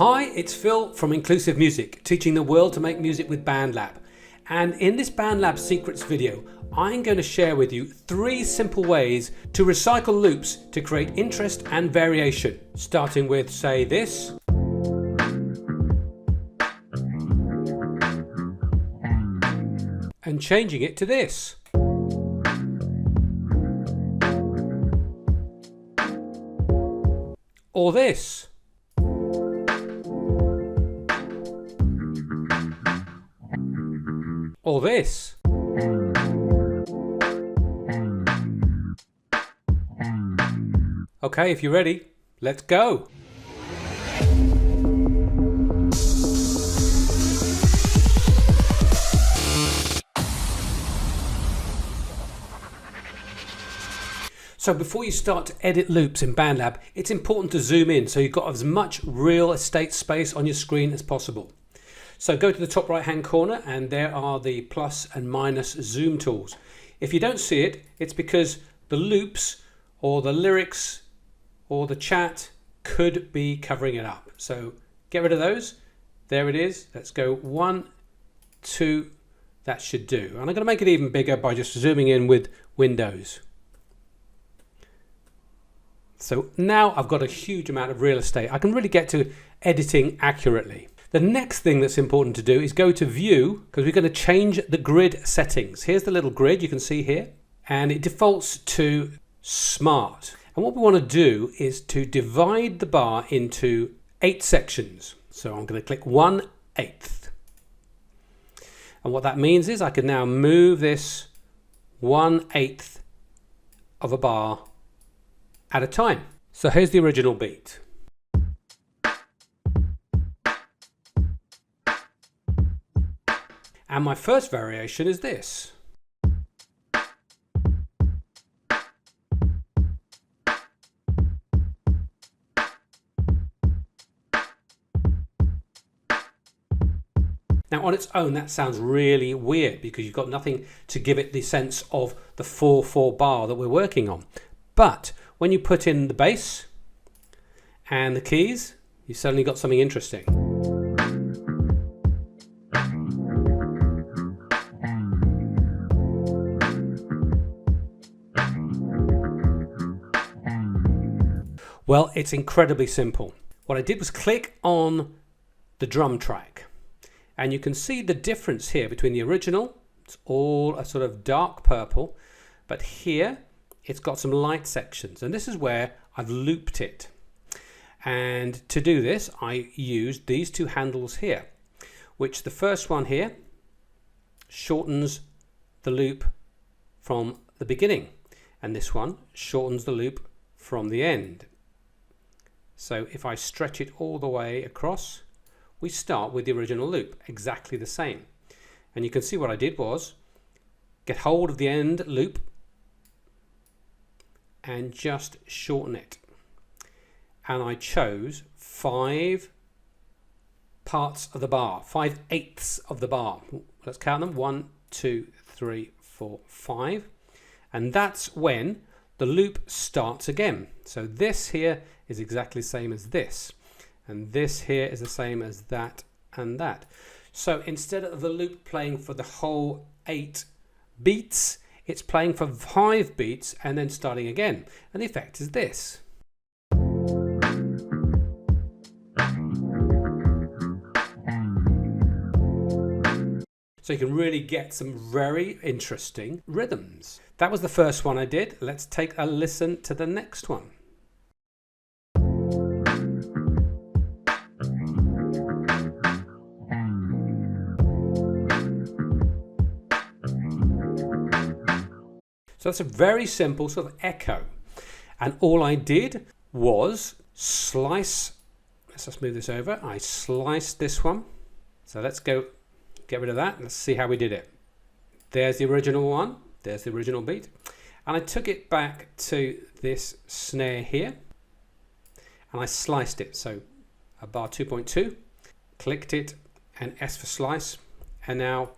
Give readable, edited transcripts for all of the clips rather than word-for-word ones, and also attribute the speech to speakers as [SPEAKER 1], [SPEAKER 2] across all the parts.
[SPEAKER 1] Hi, it's Phil from Inclusive Music, teaching the world to make music with BandLab. And in this BandLab Secrets video, I'm going to share with you 3 simple ways to recycle loops to create interest and variation. Starting with, say, this. And changing it to this. Or this. Or this. Okay, if you're ready, let's go. So before you start to edit loops in BandLab, it's important to zoom in so you've got as much real estate space on your screen as possible. So go to the top right hand corner and there are the plus and minus zoom tools. If you don't see it, it's because the loops or the lyrics or the chat could be covering it up. So get rid of those. There it is. Let's go 1, 2, that should do. And I'm going to make it even bigger by just zooming in with Windows. So now I've got a huge amount of real estate. I can really get to editing accurately. The next thing that's important to do is go to View, because we're going to change the grid settings. Here's the little grid you can see here, and it defaults to Smart. And what we want to do is to divide the bar into 8 sections. So I'm going to click 1/8. And what that means is I can now move this 1/8 of a bar at a time. So here's the original beat. And my first variation is this. Now on its own that sounds really weird because you've got nothing to give it the sense of the 4/4 bar that we're working on. But when you put in the bass and the keys, you've suddenly got something interesting. Well, it's incredibly simple. What I did was click on the drum track and you can see the difference here between the original. It's all a sort of dark purple, but here it's got some light sections, and this is where I've looped it. And to do this I used these 2 handles here, which the first one here shortens the loop from the beginning and this one shortens the loop from the end. So if I stretch it all the way across, we start with the original loop, exactly the same. And you can see what I did was get hold of the end loop and just shorten it. And I chose 5 parts of the bar, 5/8 of the bar. Let's count them. 1, 2, 3, 4, 5. And that's when the loop starts again. So this here is exactly the same as this, and this here is the same as that and that. So instead of the loop playing for the whole 8 beats, it's playing for 5 beats and then starting again, and the effect is this. So you can really get some very interesting rhythms. That was the first one I did. Let's take a listen to the next one. So that's a very simple sort of echo. And all I did was slice, let's just move this over. I sliced this one. So let's go get rid of that. Let's see how we did it. There's the original one. There's the original beat. And I took it back to this snare here and I sliced it. So a bar 2.2, clicked it and S for slice. And now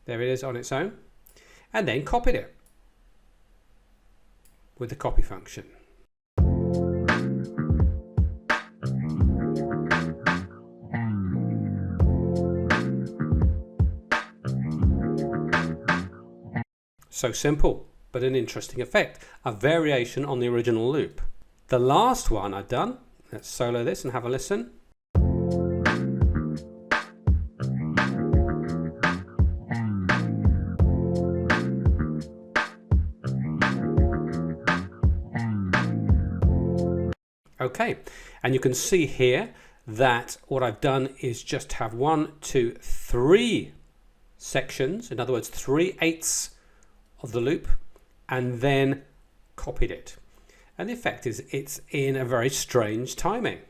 [SPEAKER 1] there it is on its own. And then copied it with the copy function. So simple, but an interesting effect, a variation on the original loop. The last one I've done, let's solo this and have a listen. Okay, and you can see here that what I've done is just have 1, 2, 3 sections, in other words 3/8 of the loop, and then copied it. And the effect is it's in a very strange timing.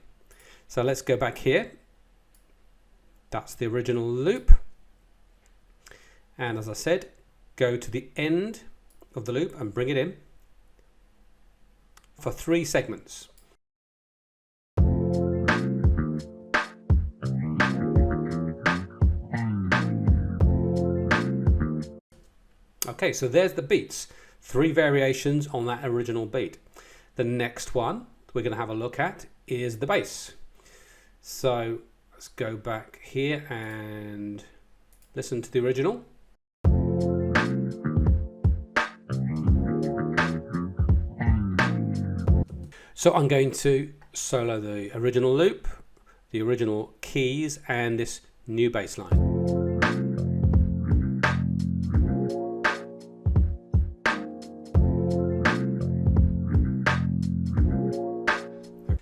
[SPEAKER 1] So let's go back here. That's the original loop. And as I said, go to the end of the loop and bring it in for 3 segments. Okay, so there's the beats, 3 variations on that original beat. The next one we're going to have a look at is the bass. So let's go back here and listen to the original. So I'm going to solo the original loop, the original keys, and this new bass line.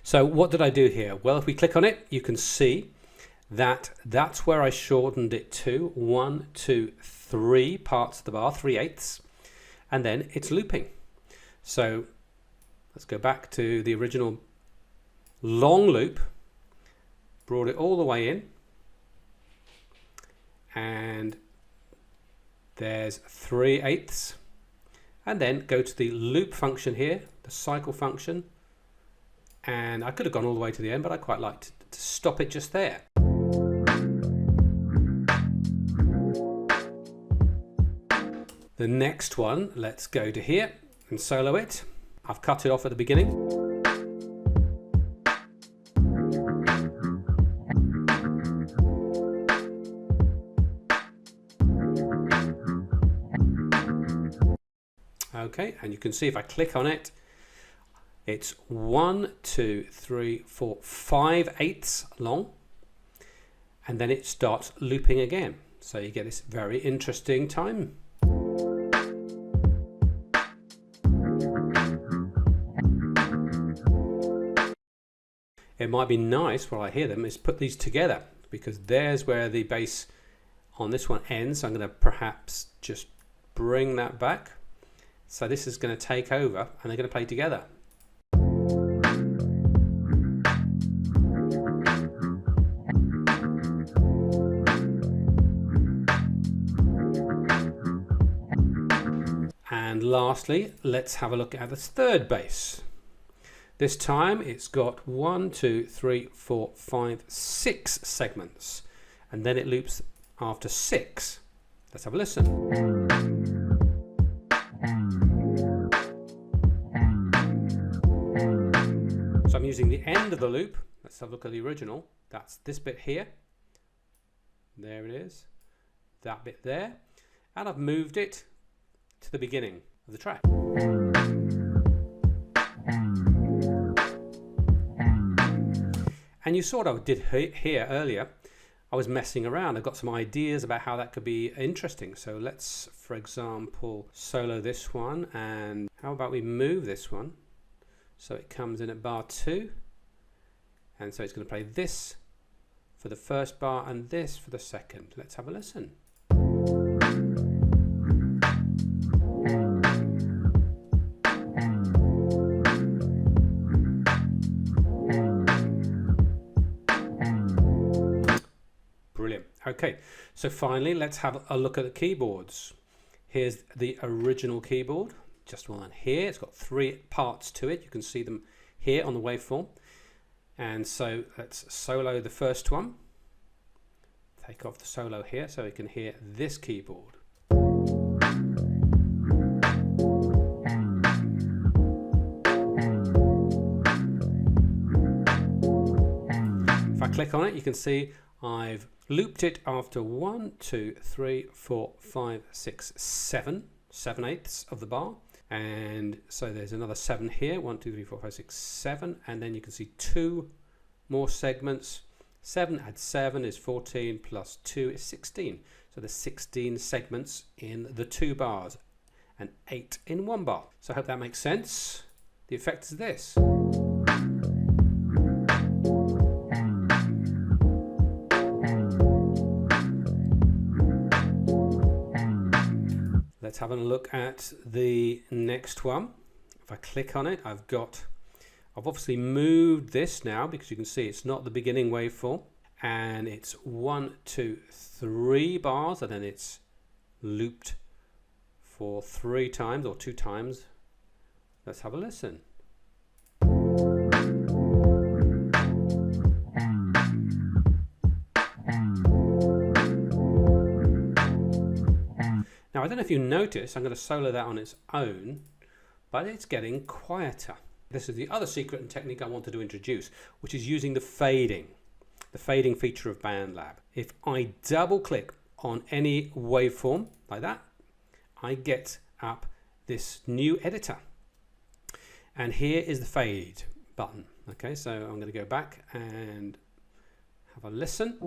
[SPEAKER 1] So what did I do here? Well, if we click on it, you can see that that's where I shortened it to 1, 2, 3 parts of the bar, 3/8, and then it's looping. So let's go back to the original long loop, brought it all the way in, and there's 3/8, and then go to the loop function here, the cycle function. And I could have gone all the way to the end, but I quite liked to stop it just there. The next one, let's go to here and solo it. I've cut it off at the beginning. Okay, and you can see if I click on it, it's 1, 2, 3, 4, 5/8 long, and then it starts looping again. So you get this very interesting time. It might be nice while I hear them is put these together, because there's where the bass on this one ends. So I'm going to perhaps just bring that back. So this is going to take over and they're going to play together. And lastly, let's have a look at the third bass. This time it's got 1, 2, 3, 4, 5, 6 segments, and then it loops after 6. Let's have a listen. So I'm using the end of the loop. Let's have a look at the original. That's this bit here. There it is. That bit there. And I've moved it to the beginning of the track. And you saw what I did here earlier. I was messing around. I've got some ideas about how that could be interesting. So let's, for example, solo this one. And how about we move this one so it comes in at bar 2. And so it's going to play this for the first bar and this for the second. Let's have a listen. Brilliant. Okay, so finally let's have a look at the keyboards. Here's the original keyboard, just one here. It's got 3 parts to it. You can see them here on the waveform. And so let's solo the first one. Take off the solo here so we can hear this keyboard. If I click on it, you can see I've looped it after 1, 2, 3, 4, 5, 6, 7 7/8 of the bar. And so there's another 7 here, 1, 2, 3, 4, 5, 6, 7. And then you can see 2 more segments. 7 add 7 is 14 plus 2 is 16. So there's 16 segments in the 2 bars and 8 in 1 bar. So I hope that makes sense. The effect is this. Let's have a look at the next one. If I click on it, I've obviously moved this now because you can see it's not the beginning waveform, and it's 1, 2, 3 bars, and then it's looped for 3 times or 2 times. Let's have a listen. Now, I don't know if you notice, I'm going to solo that on its own, but it's getting quieter. This is the other secret and technique I wanted to introduce, which is using the fading feature of BandLab. If I double click on any waveform like that, I get up this new editor. And here is the fade button. Okay, so I'm going to go back and have a listen.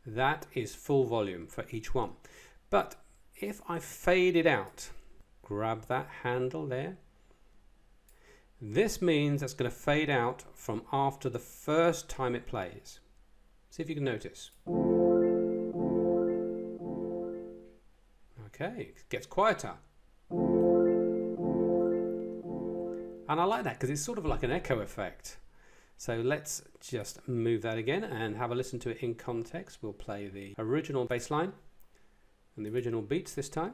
[SPEAKER 1] That is full volume for each one. But if I fade it out, grab that handle there, this means that's going to fade out from after the first time it plays. See if you can notice. Okay, it gets quieter. And I like that because it's sort of like an echo effect. So let's just move that again and have a listen to it in context. We'll play the original bass line and the original beats this time.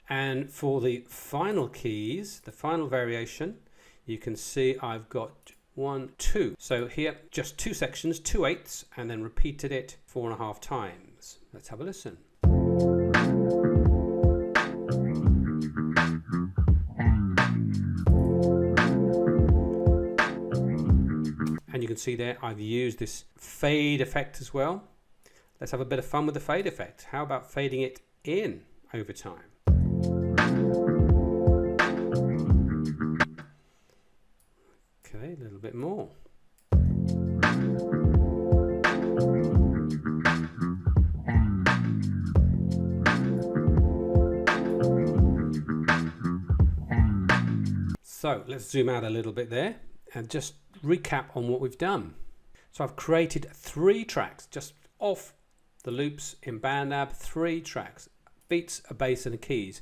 [SPEAKER 1] And for the final keys, the final variation, you can see I've got 1, 2. So here, just 2 sections, 2/8, and then repeated it 4.5 times. Let's have a listen. And you can see there I've used this fade effect as well. Let's have a bit of fun with the fade effect. How about fading it in over time? Okay, a little bit more. So let's zoom out a little bit there and just recap on what we've done. So I've created 3 tracks just off the loops in BandLab, 3 tracks, beats, a bass and a keys.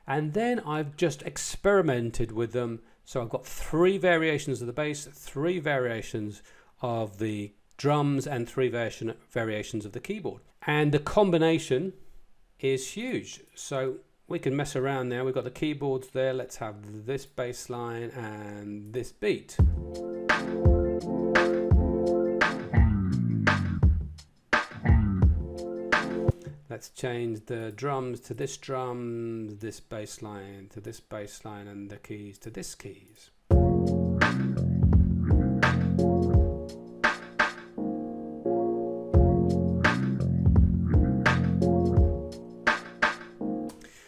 [SPEAKER 1] And then I've just experimented with them. So I've got 3 variations of the bass, 3 variations of the drums and 3 variations of the keyboard. And the combination is huge. So we can mess around now. We've got the keyboards there. Let's have this bass line and this beat. Let's change the drums to this drum, this bass line to this bass line, and the keys to this keys.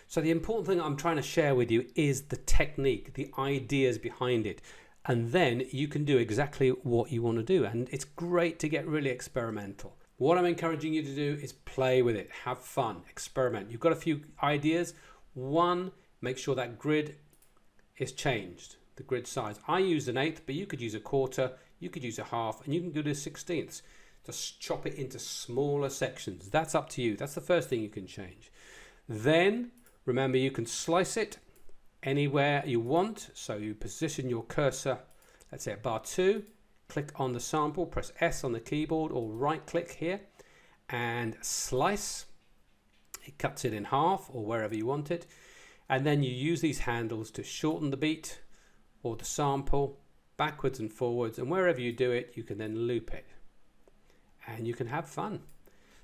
[SPEAKER 1] So the important thing I'm trying to share with you is the technique, the ideas behind it. And then you can do exactly what you want to do. And it's great to get really experimental. What I'm encouraging you to do is play with it, have fun, experiment. You've got a few ideas. 1, make sure that grid is changed, the grid size. I used an 1/8, but you could use a 1/4, you could use a 1/2, and you can do this 16ths. Just chop it into smaller sections. That's up to you. That's the first thing you can change. Then remember, you can slice it anywhere you want. So you position your cursor, let's say at bar 2, click on the sample, press S on the keyboard or right click here and slice. It cuts it in half or wherever you want it. And then you use these handles to shorten the beat or the sample backwards and forwards. And wherever you do it, you can then loop it and you can have fun.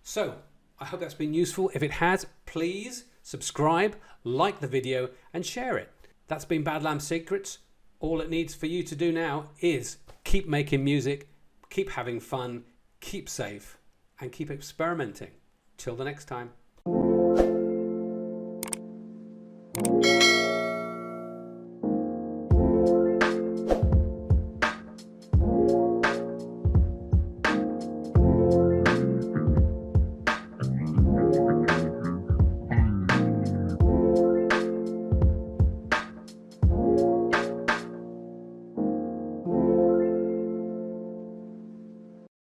[SPEAKER 1] So I hope that's been useful. If it has, please subscribe, like the video and share it. That's been BandLab Secrets. All it needs for you to do now is keep making music, keep having fun, keep safe, and keep experimenting. Till the next time.